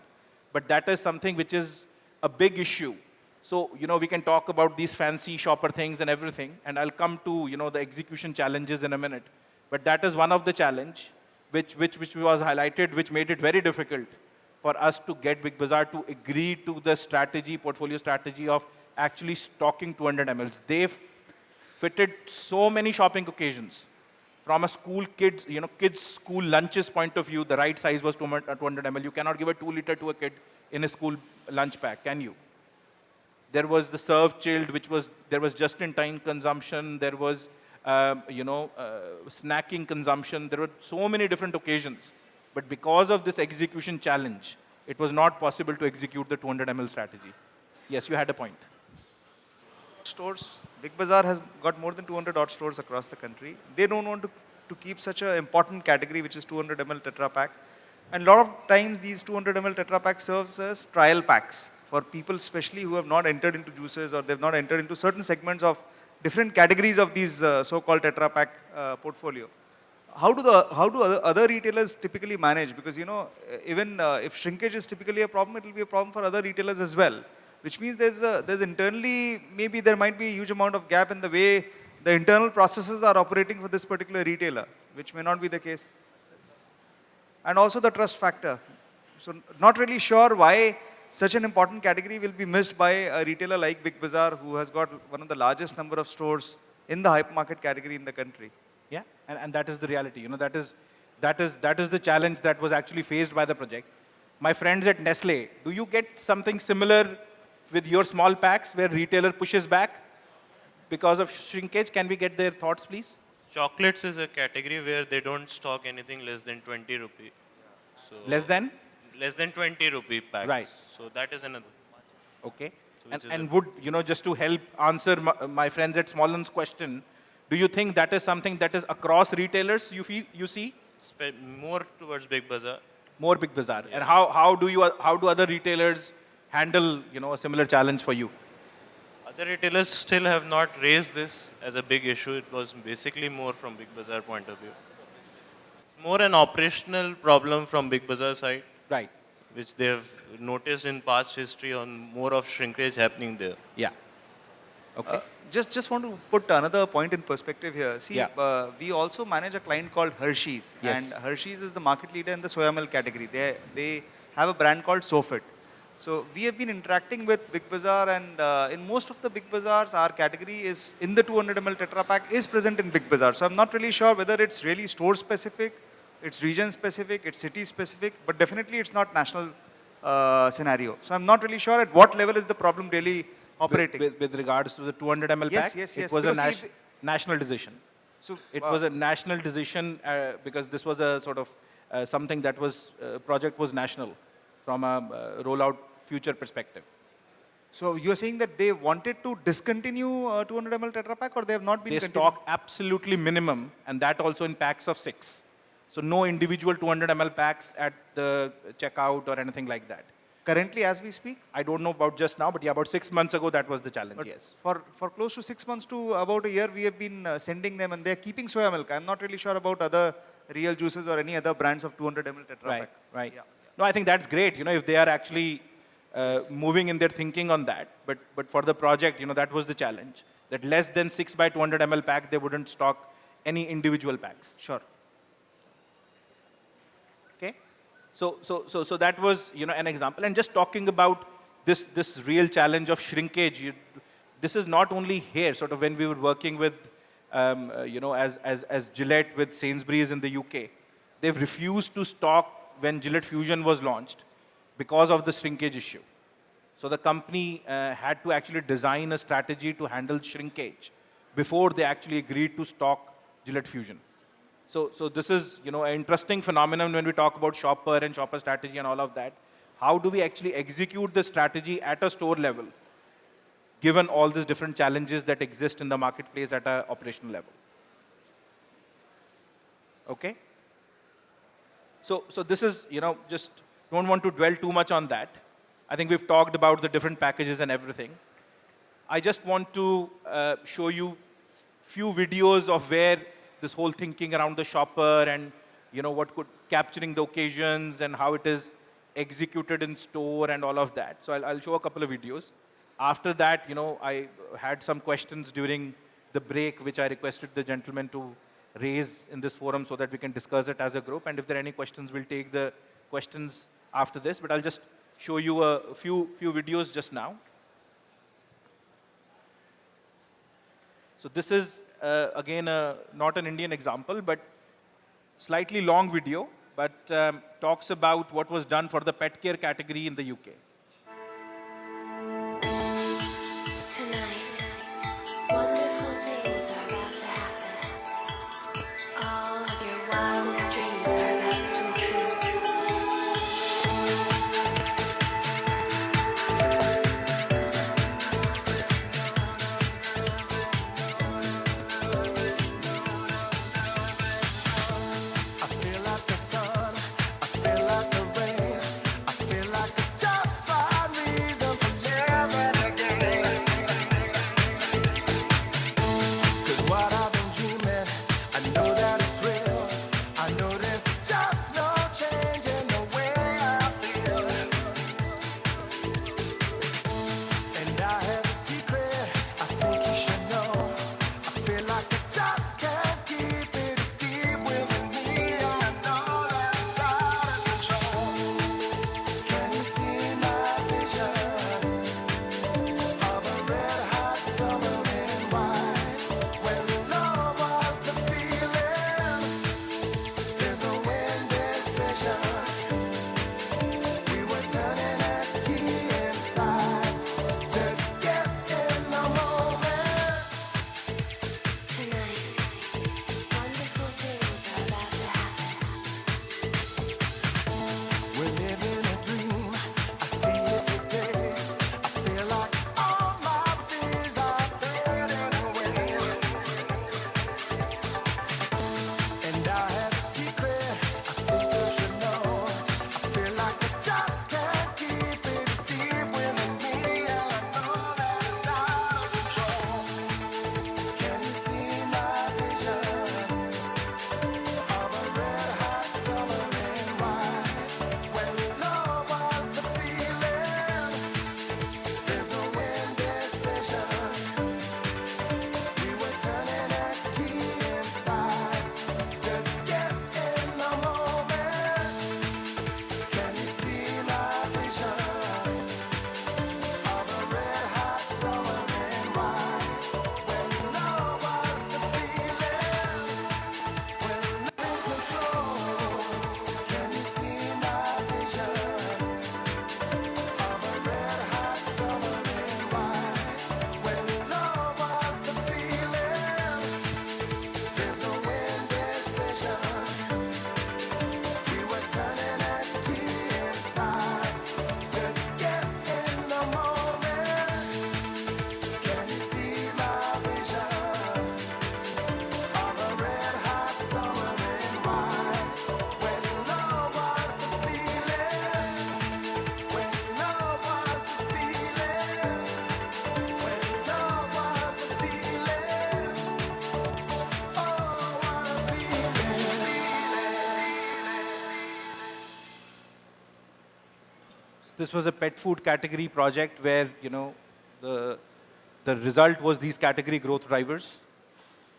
but that is something which is a big issue. So, we can talk about these fancy shopper things and everything, and I'll come to, the execution challenges in a minute. But that is one of the challenge which was highlighted, which made it very difficult for us to get Big Bazaar to agree to the portfolio strategy of actually stocking 200 mls. They've fitted so many shopping occasions. From a school kids school lunches point of view, the right size was 200 ml. You cannot give a 2 liter to a kid in a school lunch pack, can you? There was the Serve Chilled, there was just-in-time consumption. There was, snacking consumption. There were so many different occasions. But because of this execution challenge, it was not possible to execute the 200 ml strategy. Yes, you had a point. Stores, Big Bazaar has got more than 200 odd stores across the country. They don't want to keep such an important category, which is 200 ml Tetra Pak. And a lot of times, these 200 ml Tetra Pak serves as trial packs for people, especially who have not entered into juices or they've not entered into certain segments of different categories of these so-called Tetra Pak portfolio. How do other retailers typically manage? Because even if shrinkage is typically a problem, it will be a problem for other retailers as well. Which means there's internally, maybe there might be a huge amount of gap in the way the internal processes are operating for this particular retailer, which may not be the case. And also the trust factor. So not really sure why such an important category will be missed by a retailer like Big Bazaar, who has got one of the largest number of stores in the hypermarket category in the country. Yeah, and that is the reality. That is the challenge that was actually faced by the project. My friends at Nestle, do you get something similar with your small packs where retailer pushes back because of shrinkage? Can we get their thoughts, please? Chocolates is a category where they don't stock anything less than 20 rupee. So Less than? Less than 20 rupee packs. Right. So that is another. Okay. So And would, just to help answer my friends at Smollen's question, do you think that is something that is across retailers you see? More towards Big Bazaar. More Big Bazaar. Yeah. And how do other retailers handle, a similar challenge for you? Other retailers still have not raised this as a big issue. It was basically more from Big Bazaar point of view. It's more an operational problem from Big Bazaar side, Right. which they have noticed in past history on more of shrinkage happening there. Yeah. Okay. Just want to put another point in perspective here. See, Yeah. we also manage a client called Hershey's, Yes. and Hershey's is the market leader in the soya milk category. They have a brand called Sofit. So we have been interacting with Big Bazaar, and in most of the Big Bazaars, our category is in the 200 ml Tetra Pak is present in Big Bazaar. So I'm not really sure whether it's really store specific, it's region specific, it's city specific, but definitely it's not national scenario. So I'm not really sure at what level is the problem really operating. With regards to the 200 ml Yes, pack, yes, it yes, was a because see, national decision. So It was a national decision because this was a sort of something that was, project was national from a rollout future perspective. So you're saying that they wanted to discontinue 200 ml Tetra Pak, or they have not been They continuing? stock absolutely minimum, and that also in packs of 6. So no individual 200 ml packs at the checkout or anything like that. Currently, as we speak? I don't know about just now, but yeah, about 6 months ago, that was the challenge, But yes. for close to 6 months to about a year, we have been sending them, and they're keeping soya milk. I'm not really sure about other real juices or any other brands of 200 ml Tetra Right, Pak. right. Yeah. No, I think that's great, if they are actually moving in their thinking on that. But for the project, that was the challenge. That less than 6 by 200 ml pack, they wouldn't stock any individual packs. Sure. Okay? So that was, an example. And just talking about this real challenge of shrinkage, this is not only here, sort of when we were working with, as Gillette with Sainsbury's in the UK, they've refused to stock when Gillette Fusion was launched because of the shrinkage issue. So the company had to actually design a strategy to handle shrinkage before they actually agreed to stock Gillette Fusion. So this is, an interesting phenomenon when we talk about shopper and shopper strategy and all of that. How do we actually execute the strategy at a store level, given all these different challenges that exist in the marketplace at an operational level? Okay? So this is, just don't want to dwell too much on that. I think we've talked about the different packages and everything. I just want to show you few videos of where this whole thinking around the shopper and, what could capturing the occasions and how it is executed in store and all of that. So I'll show a couple of videos. After that, I had some questions during the break, which I requested the gentleman to raise in this forum so that we can discuss it as a group. And if there are any questions, we'll take the questions after this. But I'll just show you a few videos just now. So this is, again, not an Indian example, but slightly long video, but talks about what was done for the pet care category in the UK. Tonight, wonderful things are about to happen. All of your wildest dreams are about to come true. I feel like the sun, I feel like the rain, I feel like I just this was a pet food category project where, you know, the result was these category growth drivers.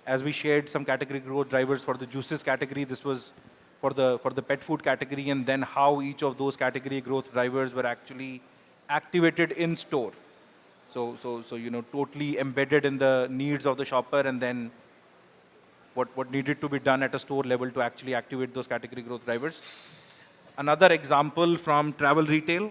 As we shared some category growth drivers for the juices category, this was for the pet food category, and then how each of those category growth drivers were actually activated in store. So you know, totally embedded in the needs of the shopper, and then what needed to be done at a store level to actually activate those category growth drivers. Another example from travel retail.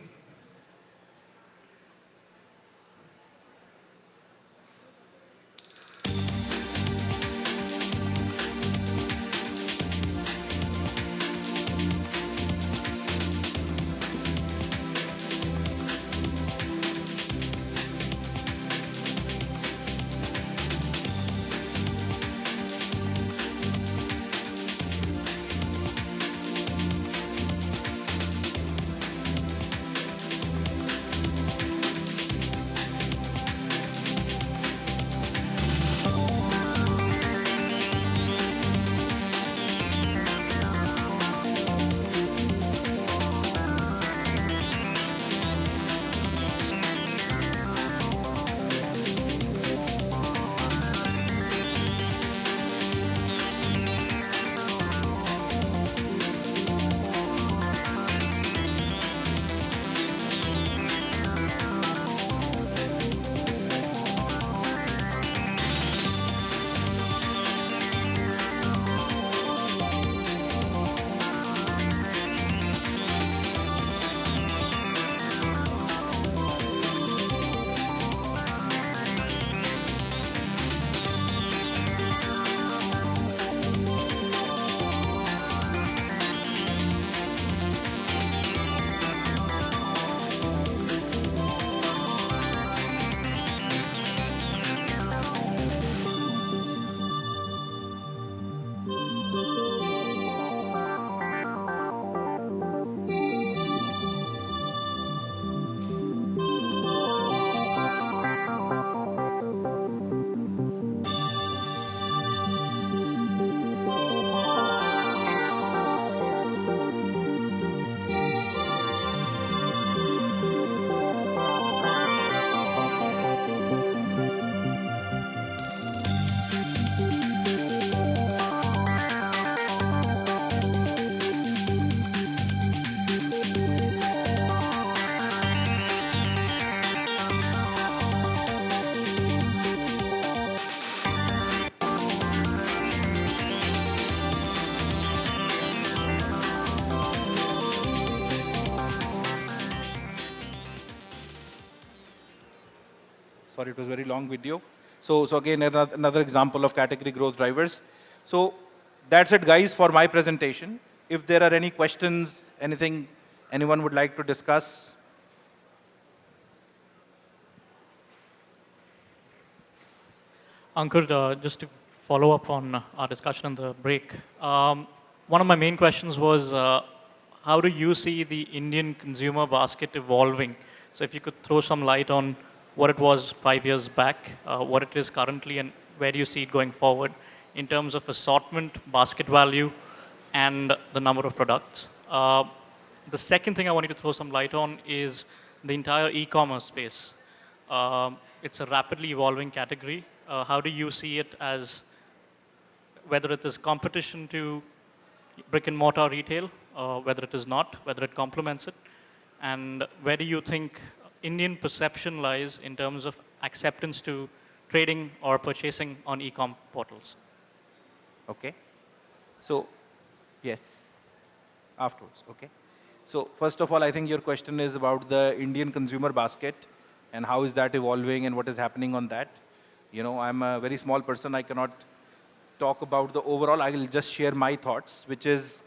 Sorry, it was a very long video. So again, another example of category growth drivers. So that's it, guys, for my presentation. If there are any questions, anything anyone would like to discuss. Ankur, just to follow up on our discussion on the break, one of my main questions was, how do you see the Indian consumer basket evolving? So if you could throw some light on what it was 5 years back, what it is currently, and where do you see it going forward in terms of assortment, basket value, and the number of products. The second thing I wanted to throw some light on is the entire e-commerce space. It's a rapidly evolving category. How do you see it as, whether it is competition to brick and mortar retail, whether it is not, whether it complements it, and where do you think Indian perception lies in terms of acceptance to trading or purchasing on e-com portals? Okay. So, yes, afterwards, okay. So first of all, I think your question is about the Indian consumer basket and how is that evolving and what is happening on that. You know, I'm a very small person. I cannot talk about the overall. I will just share my thoughts, which is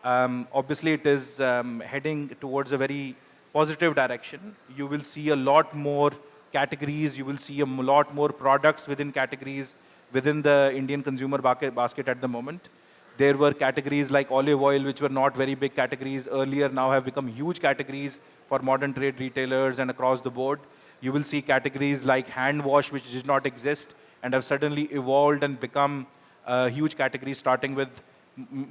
obviously it is heading towards a very positive direction. You will see a lot more categories. You will see a lot more products within categories within the Indian consumer basket at the moment. There were categories like olive oil, which were not very big categories earlier, now have become huge categories for modern trade retailers and across the board. You will see categories like hand wash, which did not exist and have suddenly evolved and become huge categories, starting with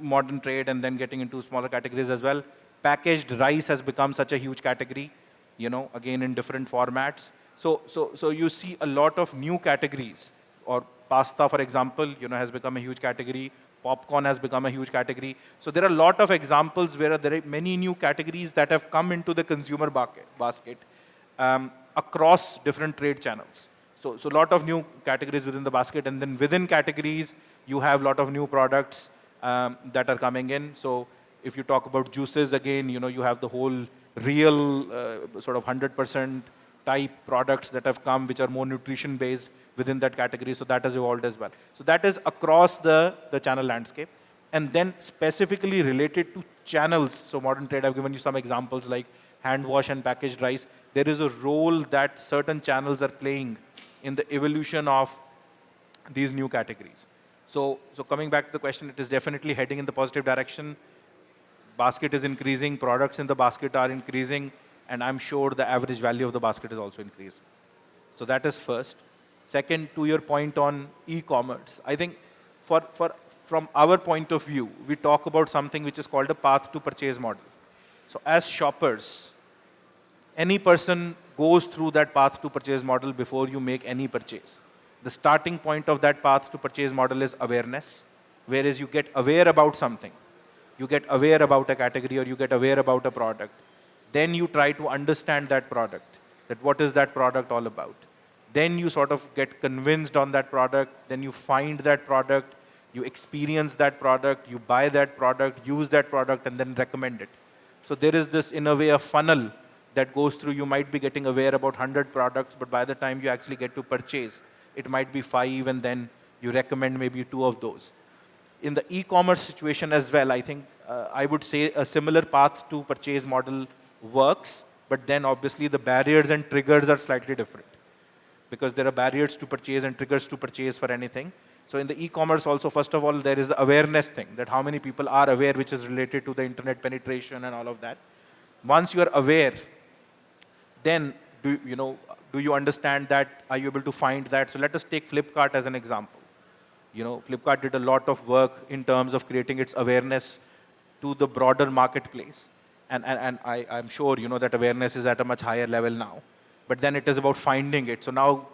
modern trade and then getting into smaller categories as well. Packaged rice has become such a huge category. again in different formats. So you see a lot of new categories, or pasta, for example, has become a huge category. Popcorn has become a huge category. So there are a lot of examples where there are many new categories that have come into the consumer basket across different trade channels. So a lot of new categories within the basket, and then within categories, you have a lot of new products that are coming in. So if you talk about juices again, you have the whole real sort of 100% type products that have come, which are more nutrition based within that category. So that has evolved as well. So that is across the channel landscape. And then specifically related to channels, so modern trade, I've given you some examples like hand wash and packaged rice. There is a role that certain channels are playing in the evolution of these new categories. So coming back to the question, it is definitely heading in the positive direction. Basket is increasing, products in the basket are increasing, and I'm sure the average value of the basket is also increasing. So that is first. Second, to your point on e-commerce, I think from our point of view, we talk about something which is called a path to purchase model. So as shoppers, any person goes through that path to purchase model before you make any purchase. The starting point of that path to purchase model is awareness, whereas you get aware about something. You get aware about a category, or you get aware about a product. Then you try to understand that product, that what is that product all about. Then you sort of get convinced on that product, then you find that product, you experience that product, you buy that product, use that product, and then recommend it. So there is this, in a way, a funnel that goes through. You might be getting aware about 100 products, but by the time you actually get to purchase, it might be 5, and then you recommend maybe 2 of those. In the e-commerce situation as well, I think I would say a similar path to purchase model works, but then obviously the barriers and triggers are slightly different, because there are barriers to purchase and triggers to purchase for anything. So in the e-commerce also, first of all, there is the awareness thing, that how many people are aware, which is related to the internet penetration and all of that. Once you are aware, then do you understand that? Are you able to find that? So let us take Flipkart as an example. Flipkart did a lot of work in terms of creating its awareness to the broader marketplace. And I'm sure that awareness is at a much higher level now. But then it is about finding it. So now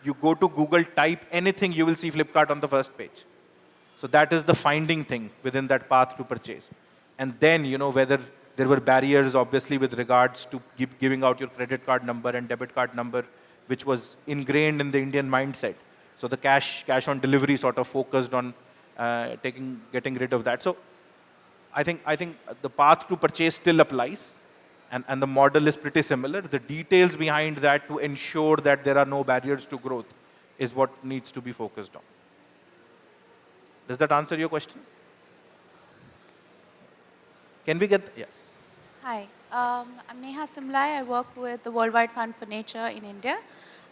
you go to Google, type anything, you will see Flipkart on the first page. So that is the finding thing within that path to purchase. And then, whether there were barriers, obviously, with regards to giving out your credit card number and debit card number, which was ingrained in the Indian mindset. So the cash on delivery sort of focused on getting rid of that. So I think the path to purchase still applies, and the model is pretty similar. The details behind that to ensure that there are no barriers to growth is what needs to be focused on. Does that answer your question? Can we get, yeah. Hi, I'm Neha Simlai. I work with the Worldwide Fund for Nature in India.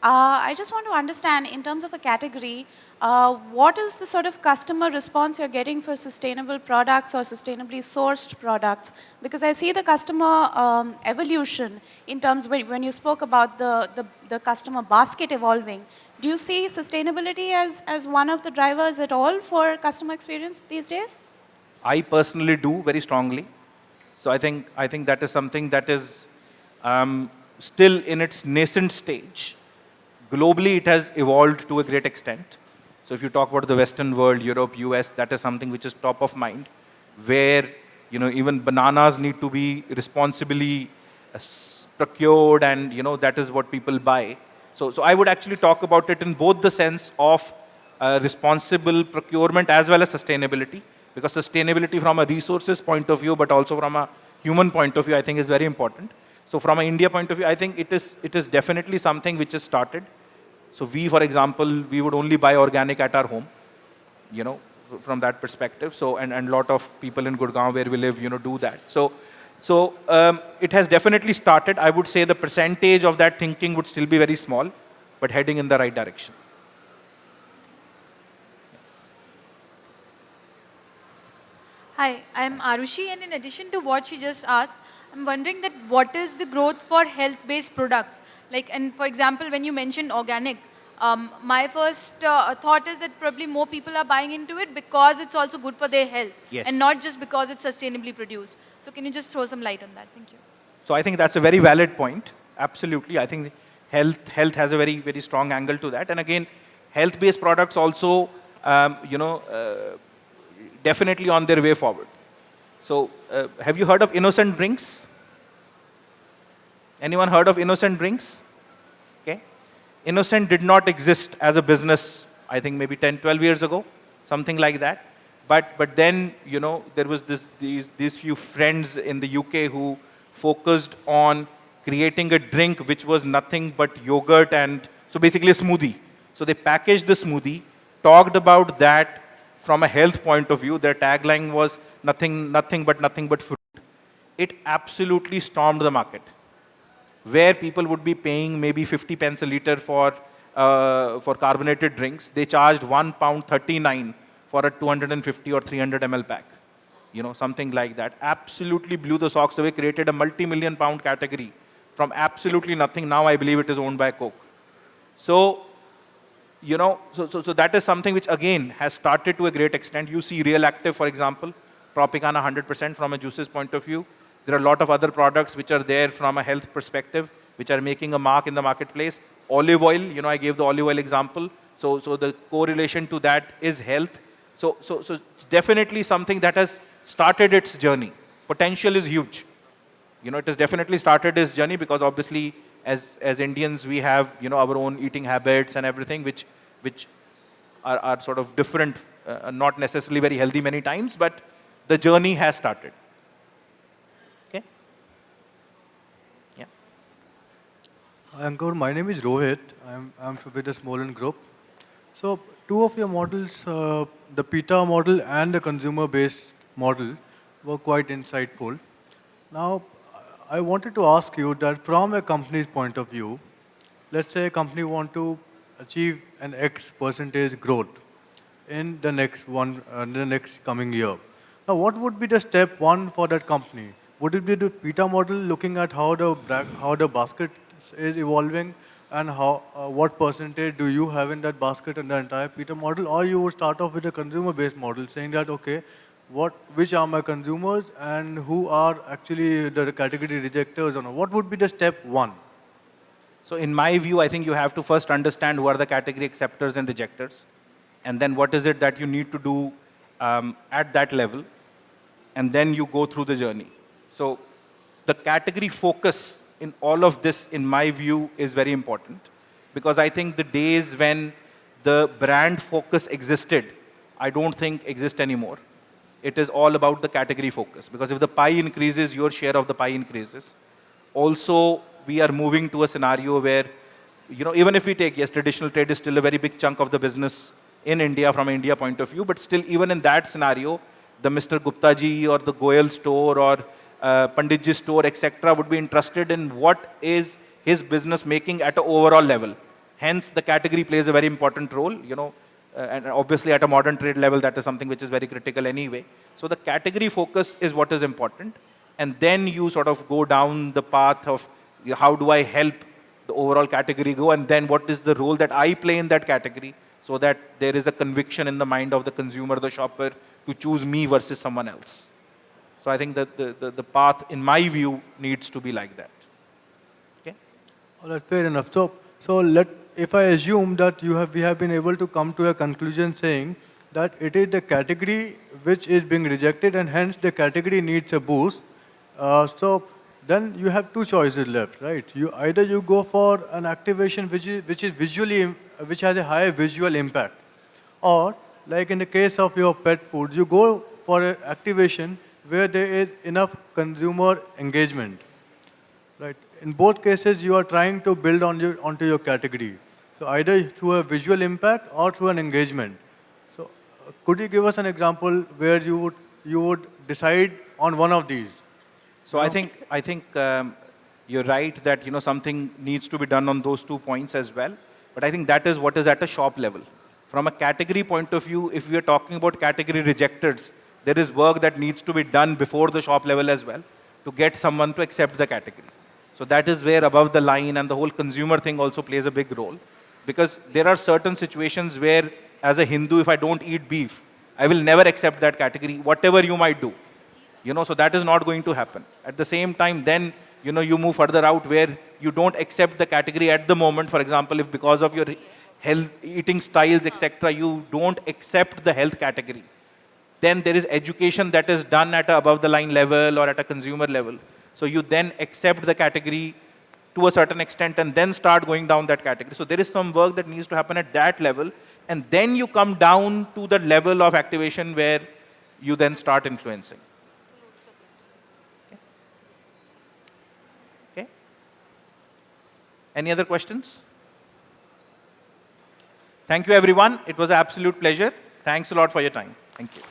I just want to understand, in terms of a category, what is the sort of customer response you're getting for sustainable products or sustainably sourced products? Because I see the customer evolution in terms of when you spoke about the customer basket evolving. Do you see sustainability as one of the drivers at all for customer experience these days? I personally do, very strongly. So I think that is something that is still in its nascent stage. Globally, it has evolved to a great extent. So if you talk about the Western world, Europe, US, that is something which is top of mind, where even bananas need to be responsibly procured, and that is what people buy. So I would actually talk about it in both the sense of responsible procurement as well as sustainability, because sustainability from a resources point of view, but also from a human point of view, I think is very important. So from an India point of view, I think it is definitely something which has started. So we, for example, we would only buy organic at our home, from that perspective. So, and a lot of people in Gurgaon where we live, do that. So it has definitely started. I would say the percentage of that thinking would still be very small, but heading in the right direction. Hi, I'm Arushi, and in addition to what she just asked, I'm wondering that what is the growth for health-based products? And for example, when you mentioned organic, my first thought is that probably more people are buying into it because it's also good for their health, yes, and not just because it's sustainably produced. So can you just throw some light on that? Thank you. So I think that's a very valid point. absolutely. I think health has a very strong angle to that. And again, health-based products also, definitely on their way forward. So, have you heard of innocent drinks? Anyone heard of innocent drinks? Okay. Innocent did not exist as a business, I think maybe 10, 12 years ago, something like that. But then, there was these few friends in the UK who focused on creating a drink which was nothing but yogurt and, so basically a smoothie. So they packaged the smoothie, talked about that from a health point of view. Their tagline was nothing but fruit. It absolutely stormed the market, where people would be paying maybe 50 pence a liter for carbonated drinks. They charged £1.39 for a 250 or 300 ml pack. Something like that. Absolutely blew the socks away, created a multi-million pound category from absolutely nothing. Now I believe it is owned by Coke. So, so that is something which again has started to a great extent. You see Real Active, for example, Tropicana 100% from a juices point of view. There are a lot of other products which are there from a health perspective, which are making a mark in the marketplace. Olive oil, I gave the olive oil example. So the correlation to that is health. So it's definitely something that has started its journey. Potential is huge. It has definitely started its journey because obviously as Indians we have our own eating habits and everything which are sort of different, not necessarily very healthy many times, but the journey has started. Okay. Yeah. Hi, Ankur. My name is Rohit. I'm with the Smolen Group. So two of your models, the PETA model and the consumer-based model, were quite insightful. Now, I wanted to ask you that from a company's point of view, let's say a company want to achieve an X percentage growth in the next coming year. Now, what would be the step one for that company? Would it be the PETA model, looking at how the basket is evolving and what percentage do you have in that basket and the entire PETA model, or you would start off with a consumer-based model, saying that okay, which are my consumers and who are actually the category rejectors, or what would be the step one? So in my view, I think you have to first understand who are the category acceptors and rejectors, and then what is it that you need to do at that level, and then you go through the journey. So the category focus in all of this, in my view, is very important, because I think the days when the brand focus existed, I don't think exist anymore. It is all about the category focus, because if the pie increases, your share of the pie increases. Also, we are moving to a scenario where, even if we take, yes, traditional trade is still a very big chunk of the business in India from an India point of view, but still even in that scenario, the Mr. Gupta ji or the Goyal store or Pandit ji store, etc., would be interested in what is his business making at an overall level. Hence, the category plays a very important role, and obviously at a modern trade level, that is something which is very critical anyway. So the category focus is what is important. And then you sort of go down the path of how do I help the overall category go, and then what is the role that I play in that category, so that there is a conviction in the mind of the consumer, the shopper, to choose me versus someone else. So I think that the path, in my view, needs to be like that. Okay? All right, fair enough. So if I assume that we have been able to come to a conclusion saying that it is the category which is being rejected and hence the category needs a boost, so then you have two choices left, right? Either you go for an activation which has a higher visual impact, or like in the case of your pet food, you go for an activation where there is enough consumer engagement, right? In both cases, you are trying to build onto your category. So either through a visual impact or through an engagement. So could you give us an example where you would decide on one of these? So I think you're right that something needs to be done on those 2 points as well. But I think that is what is at a shop level. From a category point of view, if we are talking about category rejectors, there is work that needs to be done before the shop level as well to get someone to accept the category. So that is where above the line and the whole consumer thing also plays a big role. Because there are certain situations where, as a Hindu, if I don't eat beef, I will never accept that category, whatever you might do. So that is not going to happen. At the same time, then, you move further out where you don't accept the category at the moment. For example, if because of your health, eating styles, etc., you don't accept the health category, then there is education that is done at a above the line level or at a consumer level. So you then accept the category to a certain extent and then start going down that category. So there is some work that needs to happen at that level, and then you come down to the level of activation where you then start influencing. Okay? Any other questions? Thank you, everyone. It was an absolute pleasure. Thanks a lot for your time. Thank you.